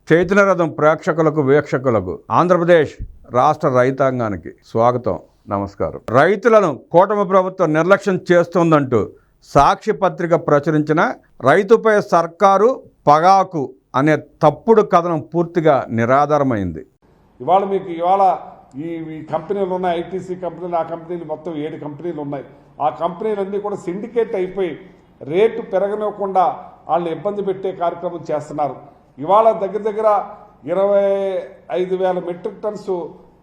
చైతన్యరథం ప్రేక్షకులకు వీక్షకులకు ఆంధ్రప్రదేశ్ రాష్ట్ర రైతాంగానికి స్వాగతం, నమస్కారం. రైతులను కూటమి ప్రభుత్వం నిర్లక్ష్యం చేస్తోందంటూ సాక్షి పత్రిక ప్రచురించిన రైతుపై సర్కారు పగాకు అనే తప్పుడు కథనం పూర్తిగా నిరాధారమైంది. ఇవాళ ఈ కంపెనీలు ఉన్నాయి, ఐటీసీ కంపెనీలు, ఆ కంపెనీలు మొత్తం 7 కంపెనీలు ఉన్నాయి. ఆ కంపెనీలన్నీ కూడా సిండికేట్ అయిపోయి రేటు పెరగనివ్వకుండా వాళ్ళని ఇబ్బంది పెట్టే కార్యక్రమం చేస్తున్నారు. ఇవాళ దగ్గర 25,000 మెట్రిక్ టన్స్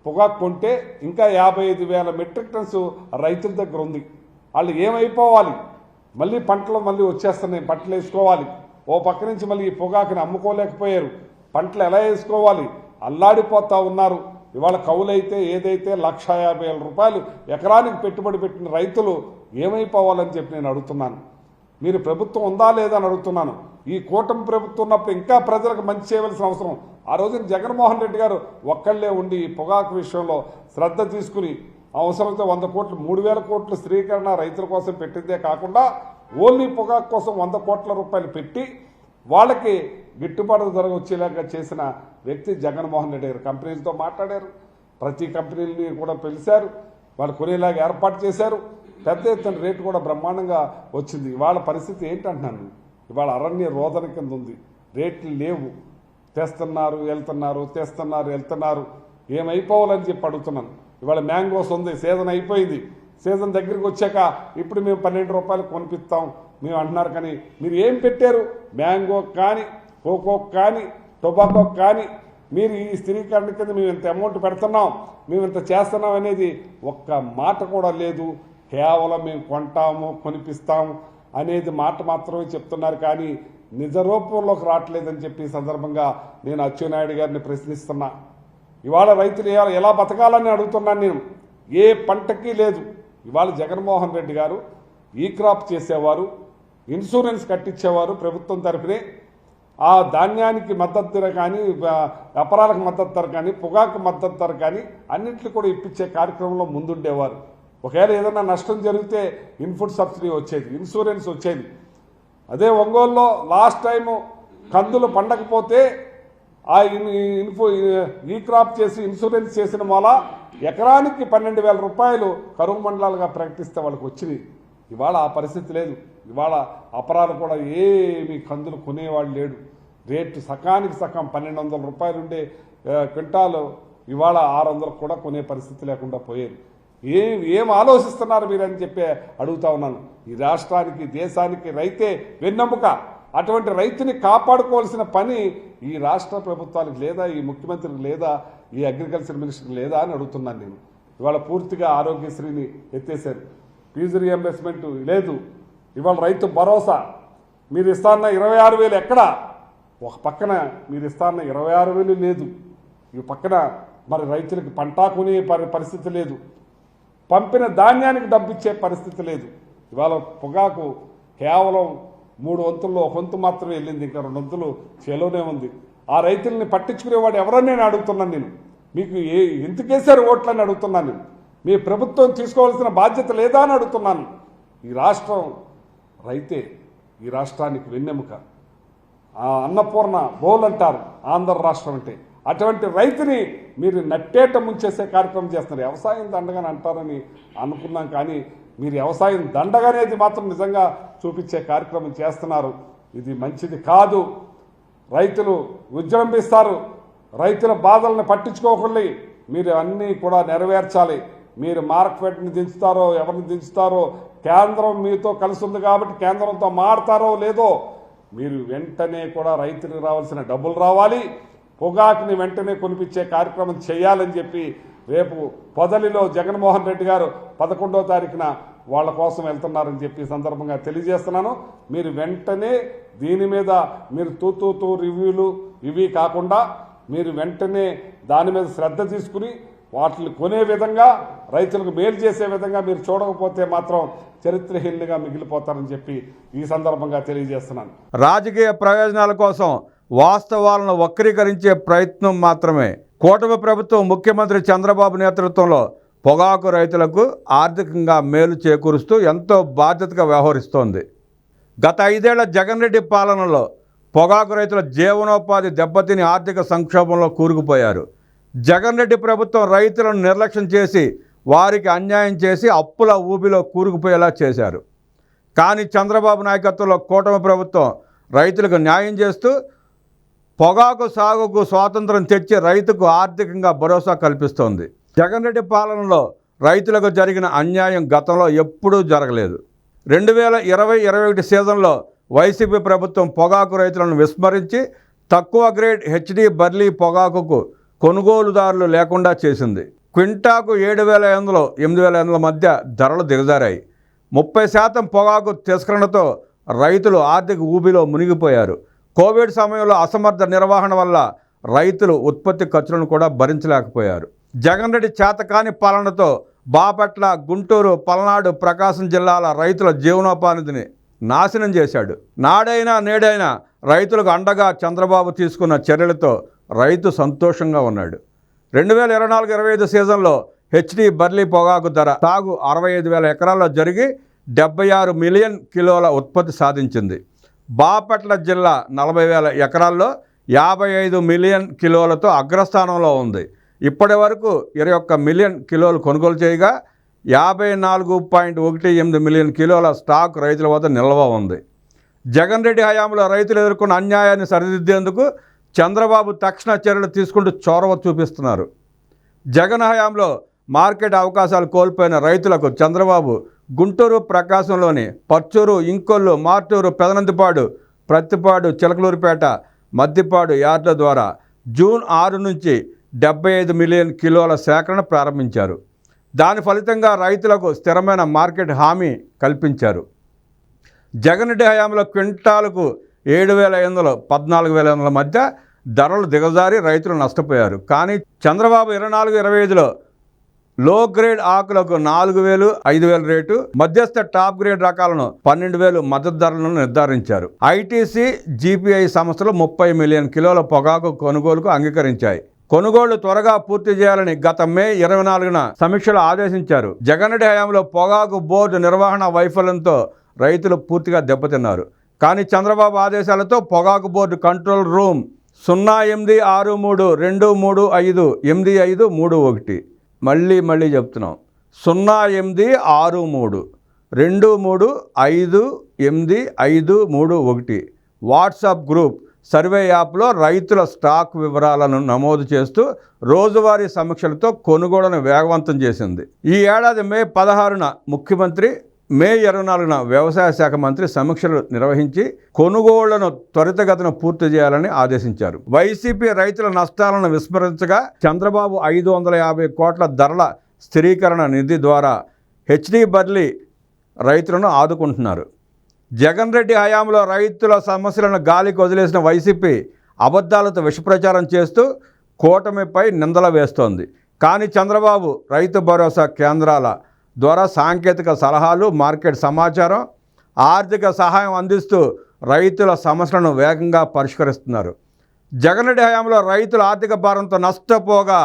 పొగాకు కొంటే ఇంకా 55,000 మెట్రిక్ టన్స్ రైతుల దగ్గర ఉంది. వాళ్ళు ఏమైపోవాలి? మళ్ళీ పంటలు వచ్చేస్తున్నాయి, పంటలు వేసుకోవాలి. ఓ పక్క నుంచి మళ్ళీ ఈ పొగాకుని అమ్ముకోలేకపోయారు, పంటలు ఎలా వేసుకోవాలి? అల్లాడిపోతూ ఉన్నారు. ఇవాళ కౌలైతే ఏదైతే 1,50,000 రూపాయలు ఎకరానికి పెట్టుబడి పెట్టిన రైతులు ఏమైపోవాలని చెప్పి నేను అడుగుతున్నాను. మీరు ప్రభుత్వం ఉందా లేదా అని అడుగుతున్నాను. ఈ కూటమి ప్రభుత్వం ఉన్నప్పుడు ఇంకా ప్రజలకు మంచి చేయవలసిన అవసరం. ఆ రోజున జగన్మోహన్ రెడ్డి గారు ఒక్కళ్లే ఉండి ఈ పొగాకు విషయంలో శ్రద్ధ తీసుకుని అవసరమైతే 100 కోట్లు 3,000 కోట్లు స్థిరీకరణ రైతుల కోసం పెట్టిందే కాకుండా ఓన్లీ పొగాకు కోసం 100 కోట్ల రూపాయలు పెట్టి వాళ్ళకి గిట్టుబాటు ధర వచ్చేలాగా చేసిన వ్యక్తి జగన్మోహన్ రెడ్డి గారు. కంపెనీలతో మాట్లాడారు, ప్రతి కంపెనీలని కూడా పిలిచారు, వాళ్ళు కొనేలాగా ఏర్పాటు చేశారు. పెద్ద ఎత్తున రేటు కూడా బ్రహ్మాండంగా వచ్చింది. ఇవాళ పరిస్థితి ఏంటంటున్నాను, ఇవాళ అరణ్య రోదన కింద ఉంది. రేట్లు లేవు, తెస్తున్నారు వెళ్తున్నారు. ఏమైపోవాలని చెప్పి అడుగుతున్నాను. ఇవాళ మ్యాంగోస్ ఉంది, సీజన్ అయిపోయింది. సీజన్ దగ్గరికి వచ్చాక ఇప్పుడు మేము 12 రూపాయలు కొనిపిస్తాం మేము అంటున్నారు. కానీ మీరు ఏం పెట్టారు? మ్యాంగో కానీ, కోకో కానీ, టొబాకో కానీ మీరు ఈ స్థిరీకరణ కింద మేము ఇంత అమౌంట్ పెడుతున్నాం, మేము ఇంత చేస్తున్నాం అనేది ఒక్క మాట కూడా లేదు. కేవలం మేము కొంటాము, కొనిపిస్తాము అనేది మాట మాత్రమే చెప్తున్నారు, కానీ నిజ రూపంలోకి రావట్లేదని చెప్పి సందర్భంగా నేను అచ్చెన్నాయుడు గారిని ప్రశ్నిస్తున్నా. ఇవాళ రైతులు ఎలా బతకాలని అడుగుతున్నాను నేను. ఏ పంటకి లేదు. ఇవాళ జగన్మోహన్ రెడ్డి గారు ఈ క్రాప్ చేసేవారు, ఇన్సూరెన్స్ కట్టించేవారు ప్రభుత్వం తరఫునే. ఆ ధాన్యానికి మద్దతు ధర కానీ, అపరాలకు మద్దతు ధర కానీ, పొగాకు మద్దతు ధర కానీ అన్నింటినీ కూడా ఇప్పించే కార్యక్రమంలో ముందుండేవారు. ఒకవేళ ఏదైనా నష్టం జరిగితే ఇన్పుట్ సబ్సిడీ వచ్చేది, ఇన్సూరెన్స్ వచ్చేది. అదే ఒంగోలులో లాస్ట్ టైము కందులు పండకపోతే ఆ ఈ క్రాప్ చేసి ఇన్సూరెన్స్ చేసిన వల్ల ఎకరానికి 12,000 రూపాయలు కరువు మండలాలుగా ప్రకటిస్తే వాళ్ళకి వచ్చినాయి. ఇవాళ ఆ పరిస్థితి లేదు. ఇవాళ అపరాలు కూడా ఏమి కందులు కొనేవాళ్ళు లేడు. రేటు సకానికి సగం 1,200 రూపాయలు ఉండే క్వింటాలు ఇవాళ 600 కూడా కొనే పరిస్థితి లేకుండా పోయేది. ఏం ఆలోచిస్తున్నారు మీరని చెప్పి అడుగుతా ఉన్నాను. ఈ రాష్ట్రానికి, దేశానికి రైతే వెన్నెముక. అటువంటి రైతుని కాపాడుకోవాల్సిన పని ఈ రాష్ట్ర ప్రభుత్వానికి లేదా, ఈ ముఖ్యమంత్రికి లేదా, ఈ అగ్రికల్చర్ మినిస్టర్కి లేదా అని అడుగుతున్నాను నేను. ఇవాళ పూర్తిగా ఆరోగ్యశ్రీని ఎత్తేసారు, ఫీజు రియంబర్స్మెంట్ లేదు. ఇవాళ రైతు భరోసా మీరు ఇస్తాన్న 26,000 ఎక్కడా? ఒక పక్కన మీరు ఇస్తాన్న 26,000 లేదు, ఈ పక్కన మరి రైతులకు పంట కొనే పరిస్థితి లేదు, పంపిన ధాన్యానికి డబ్బు ఇచ్చే పరిస్థితి లేదు. ఇవాళ పొగాకు కేవలం 3 వంతుల్లో 1 వంతు మాత్రమే వెళ్ళింది, ఇంకా 2 వంతులు చేలోనే ఉంది. ఆ రైతుల్ని పట్టించుకునేవాడు ఎవరని నేను అడుగుతున్నాను. నేను మీకు ఎందుకేశారు ఓట్లని అడుగుతున్నాను నేను. మీ ప్రభుత్వం తీసుకోవాల్సిన బాధ్యత లేదా అని అడుగుతున్నాను. ఈ రాష్ట్రం రైతే ఈ రాష్ట్రానికి వెన్నెముక. అన్నపూర్ణ బౌల్ అంటారు ఆంధ్ర రాష్ట్రం అంటే. అటువంటి రైతుని మీరు నట్టేట ముంచేసే కార్యక్రమం చేస్తున్నారు. వ్యవసాయం దండగాని అంటారని అనుకున్నాం, కానీ మీరు వ్యవసాయం దండగనేది మాత్రం నిజంగా చూపించే కార్యక్రమం చేస్తున్నారు. ఇది మంచిది కాదు. రైతులు విజృంభిస్తారు. రైతుల బాధలను పట్టించుకోకుండా మీరు అన్నీ కూడా నెరవేర్చాలి. మీరు మార్కెట్ని దించుతారో, ఎవరిని దించుతారో, కేంద్రం మీతో కలిసి ఉంది కాబట్టి కేంద్రంతో మాడతారో లేదో, మీరు వెంటనే కూడా రైతులకు రావాల్సిన డబ్బులు రావాలి. పొగాకుని వెంటనే కొనిపించే కార్యక్రమం చేయాలని చెప్పి రేపు పొదలిలో జగన్మోహన్ రెడ్డి గారు 11వ తారీఖున వాళ్ళ కోసం వెళ్తున్నారని చెప్పి సందర్భంగా తెలియజేస్తున్నాను. మీరు వెంటనే దీని మీద మీరు తూ రివ్యూలు ఇవి కాకుండా మీరు వెంటనే దాని మీద శ్రద్ధ తీసుకుని వాటిని కొనే విధంగా, రైతులకు మేలు చేసే విధంగా మీరు చూడకపోతే మాత్రం చరిత్రహీనులుగా మిగిలిపోతారని చెప్పి ఈ సందర్భంగా తెలియజేస్తున్నాను. రాజకీయ ప్రయోజనాల కోసం వాస్తవాలను వక్రీకరించే ప్రయత్నం మాత్రమే. కూటమి ప్రభుత్వం ముఖ్యమంత్రి చంద్రబాబు నేతృత్వంలో పొగాకు రైతులకు ఆర్థికంగా మేలు చేకూరుస్తూ ఎంతో బాధ్యతగా వ్యవహరిస్తోంది. గత 5 ఏళ్ల జగన్ రెడ్డి పాలనలో పొగాకు రైతుల జీవనోపాధి దెబ్బతిని ఆర్థిక సంక్షోభంలో కూరుకుపోయారు. జగన్ రెడ్డి ప్రభుత్వం రైతులను నిర్లక్ష్యం చేసి వారికి అన్యాయం చేసి అప్పుల ఊబిలో కూరుకుపోయేలా చేశారు. కానీ చంద్రబాబు నాయకత్వంలో కూటమి ప్రభుత్వం రైతులకు న్యాయం చేస్తూ పొగాకు సాగుకు స్వాతంత్రం తెచ్చి రైతుకు ఆర్థికంగా భరోసా కల్పిస్తోంది. జగన్ రెడ్డి పాలనలో రైతులకు జరిగిన అన్యాయం గతంలో ఎప్పుడూ జరగలేదు. 2020-21 సీజన్లో వైసీపీ ప్రభుత్వం పొగాకు రైతులను విస్మరించి తక్కువ గ్రేడ్ హెచ్డి బర్లీ పొగాకుకు కొనుగోలుదారులు లేకుండా చేసింది. క్వింటాకు 7,500-8,500 మధ్య ధరలు దిగజారాయి. 30% పొగాకు తిరస్కరణతో రైతులు ఆర్థిక ఊబిలో మునిగిపోయారు. కోవిడ్ సమయంలో అసమర్థ నిర్వహణ వల్ల రైతులు ఉత్పత్తి ఖర్చులను కూడా భరించలేకపోయారు. జగన్ రెడ్డి చేతకాని పాలనతో బాపట్ల, గుంటూరు, పల్నాడు, ప్రకాశం జిల్లాల రైతుల జీవనోపాధిని నాశనం చేశాడు. నాడైనా నేడైనా రైతులకు అండగా చంద్రబాబు తీసుకున్న చర్యలతో రైతు సంతోషంగా ఉన్నాడు. 2024-25 సీజన్లో హెచ్డి బర్లీ పొగాకు ధర సాగు 65,000 ఎకరాల్లో జరిగి 76 మిలియన్ కిలోల ఉత్పత్తి సాధించింది. బాపట్ల జిల్లా 40,000 ఎకరాల్లో 55 మిలియన్ కిలోలతో అగ్రస్థానంలో ఉంది. ఇప్పటి వరకు 21 మిలియన్ కిలోలు కొనుగోలు చేయగా 54.18 మిలియన్ కిలోల స్టాక్ రైతుల వద్ద నిల్వ ఉంది. జగన్ రెడ్డి హయాంలో రైతులు ఎదుర్కొన్న అన్యాయాన్ని సరిదిద్దేందుకు చంద్రబాబు తక్షణ చర్యలు తీసుకుంటూ చొరవ చూపిస్తున్నారు. జగన్ హయాంలో మార్కెట్ అవకాశాలు కోల్పోయిన రైతులకు చంద్రబాబు గుంటూరు, ప్రకాశంలోని పర్చూరు, ఇంకొల్లు, మార్టూరు, పెదనందిపాడు, ప్రత్తిపాడు, చిలకలూరిపేట, మద్దిపాడు యార్డుల ద్వారా జూన్ 6 నుంచి 75 మిలియన్ కిలోల సేకరణ ప్రారంభించారు. దాని ఫలితంగా రైతులకు స్థిరమైన మార్కెట్ హామీ కల్పించారు. జగన్ రెడ్డి హయాంలో క్వింటాలకు 7,500-14,500 మధ్య ధరలు దిగజారి రైతులు నష్టపోయారు. కానీ చంద్రబాబు 24-25లో లో గ్రేడ్ ఆకులకు 4,000, 5,000 రేటు, మధ్యస్థ టాప్ గ్రేడ్ రకాలను 12,000 మద్దతు ధరలను నిర్ధారించారు. ఐటీసీ, జీపీఐ సంస్థలు 30 మిలియన్ కిలోల పొగాకు కొనుగోలుకు అంగీకరించాయి. కొనుగోళ్లు త్వరగా పూర్తి చేయాలని గత మే 24న సమీక్షలు ఆదేశించారు. జగన్ రెడ్డి హయాంలో పొగాకు బోర్డు నిర్వహణ వైఫల్యంతో రైతులు పూర్తిగా దెబ్బతిన్నారు. కానీ చంద్రబాబు ఆదేశాలతో పొగాకు బోర్డు కంట్రోల్ రూమ్ 086323583531 మళ్ళీ చెప్తున్నాం 086323583531 వాట్సాప్ గ్రూప్ సర్వే యాప్లో రైతుల స్టాక్ వివరాలను నమోదు చేస్తూ రోజువారీ సమీక్షలతో కొనుగోళ్లను వేగవంతం చేసింది. ఈ ఏడాది మే 16న ముఖ్యమంత్రి, మే 24న వ్యవసాయ శాఖ మంత్రి సమీక్షలు నిర్వహించి కొనుగోళ్లను త్వరితగతిన పూర్తి చేయాలని ఆదేశించారు. వైసీపీ రైతుల నష్టాలను విస్మరించగా చంద్రబాబు 550 కోట్ల ధరల స్థిరీకరణ నిధి ద్వారా హెచ్డి బర్లీ రైతులను ఆదుకుంటున్నారు. జగన్ రెడ్డి హయాంలో రైతుల సమస్యలను గాలికి వదిలేసిన వైసీపీ అబద్ధాలతో విషప్రచారం చేస్తూ కూటమిపై నిందలు వేస్తోంది. కానీ చంద్రబాబు రైతు భరోసా కేంద్రాల ద్వారా సాంకేతిక సలహాలు, మార్కెట్ సమాచారం, ఆర్థిక సహాయం అందిస్తూ రైతుల సమస్యలను వేగంగా పరిష్కరిస్తున్నారు. జగన్ రెడ్డి హయాంలో రైతుల ఆర్థిక భారంతో నష్టపోగా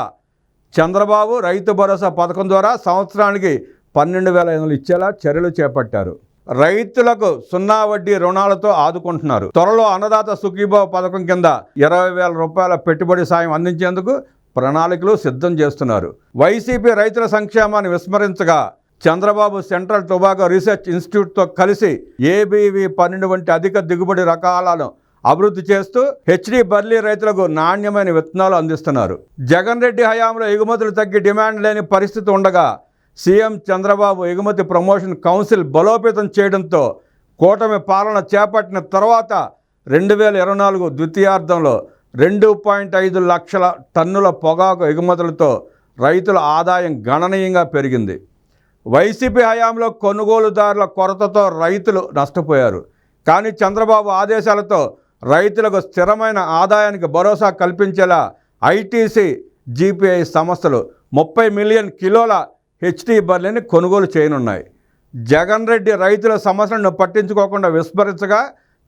చంద్రబాబు రైతు భరోసా పథకం ద్వారా సంవత్సరానికి 12,500 ఇచ్చేలా చర్యలు చేపట్టారు. రైతులకు 0 వడ్డీ రుణాలతో ఆదుకుంటున్నారు. త్వరలో అన్నదాత సుఖీభావ పథకం కింద 20,000 రూపాయల పెట్టుబడి సాయం అందించేందుకు ప్రణాళికలు సిద్ధం చేస్తున్నారు. వైసీపీ రైతుల సంక్షేమాన్ని విస్మరించగా చంద్రబాబు సెంట్రల్ టొబాకో రీసెర్చ్ ఇన్స్టిట్యూట్తో కలిసి ఏబీవీ 12 వంటి అధిక దిగుబడి రకాలను అభివృద్ధి చేస్తూ హెచ్డి బర్లీ రైతులకు నాణ్యమైన విత్తనాలు అందిస్తున్నారు. జగన్ రెడ్డి హయాంలో ఎగుమతులు తగ్గి డిమాండ్ లేని పరిస్థితి ఉండగా సీఎం చంద్రబాబు ఎగుమతి ప్రమోషన్ కౌన్సిల్ బలోపేతం చేయడంతో కూటమి పాలన చేపట్టిన తర్వాత 2024 ద్వితీయార్థంలో 2.5 లక్షల టన్నుల పొగాకు ఎగుమతులతో రైతుల ఆదాయం గణనీయంగా పెరిగింది. వైసీపీ హయాంలో కొనుగోలుదారుల కొరతతో రైతులు నష్టపోయారు. కానీ చంద్రబాబు ఆదేశాలతో రైతులకు స్థిరమైన ఆదాయానికి భరోసా కల్పించేలా ఐటీసీ, జీపీఐ సంస్థలు 30 మిలియన్ కిలోల హెచ్డి బర్లీని కొనుగోలు చేయనున్నాయి. జగన్ రెడ్డి రైతుల సమస్యలను పట్టించుకోకుండా విస్మరించగా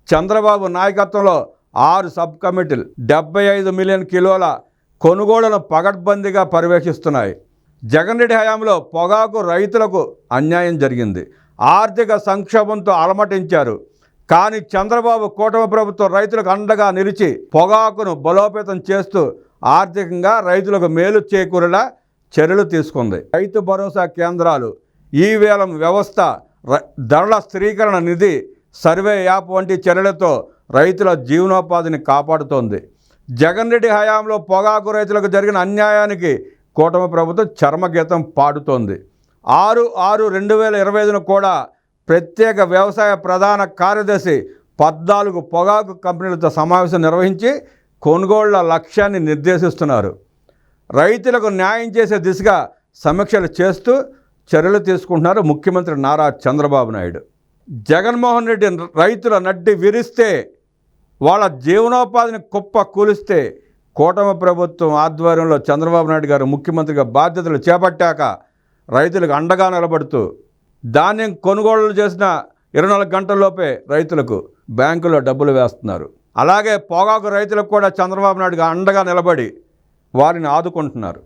చంద్రబాబు నాయకత్వంలో 6 సబ్ కమిటీలు 75 మిలియన్ కిలోల కొనుగోళ్లను పగడ్బందీగా పర్యవేక్షిస్తున్నాయి. జగన్ రెడ్డి హయాంలో పొగాకు రైతులకు అన్యాయం జరిగింది. ఆర్థిక సంక్షోభంతో అలమటించారు. కానీ చంద్రబాబు కూటమి ప్రభుత్వం రైతులకు అండగా నిలిచి పొగాకును బలోపేతం చేస్తూ ఆర్థికంగా రైతులకు మేలు చేకూరేలా చర్యలు తీసుకుంది. రైతు భరోసా కేంద్రాలు, ఈ-వేలం వ్యవస్థ, ధరల స్థిరీకరణ నిధి, సర్వే యాప్ వంటి చర్యలతో రైతుల జీవనోపాధిని కాపాడుతోంది. జగన్ రెడ్డి హయాంలో పొగాకు రైతులకు జరిగిన అన్యాయానికి కూటమి ప్రభుత్వం చర్మగీతం పాడుతోంది. 6/6/2025న కూడా ప్రత్యేక వ్యవసాయ ప్రధాన కార్యదర్శి 14 పొగాకు కంపెనీలతో సమావేశం నిర్వహించి కొనుగోళ్ల లక్ష్యాన్ని నిర్దేశిస్తున్నారు. రైతులకు న్యాయం చేసే దిశగా సమీక్షలు చేస్తూ చర్యలు తీసుకుంటున్నారు ముఖ్యమంత్రి నారా చంద్రబాబు నాయుడు. జగన్మోహన్ రెడ్డి రైతుల నడ్డి విరిస్తే, వాళ్ళ జీవనోపాధిని కుప్ప కూలిస్తే కూటమి ప్రభుత్వం ఆధ్వర్యంలో చంద్రబాబు నాయుడు గారు ముఖ్యమంత్రిగా బాధ్యతలు చేపట్టాక రైతులకు అండగా నిలబడుతూ ధాన్యం కొనుగోళ్లు చేసిన 24 గంటల్లోపే రైతులకు బ్యాంకులో డబ్బులు వేస్తున్నారు. అలాగే పొగాకు రైతులకు కూడా చంద్రబాబు నాయుడు అండగా నిలబడి వారిని ఆదుకుంటున్నారు.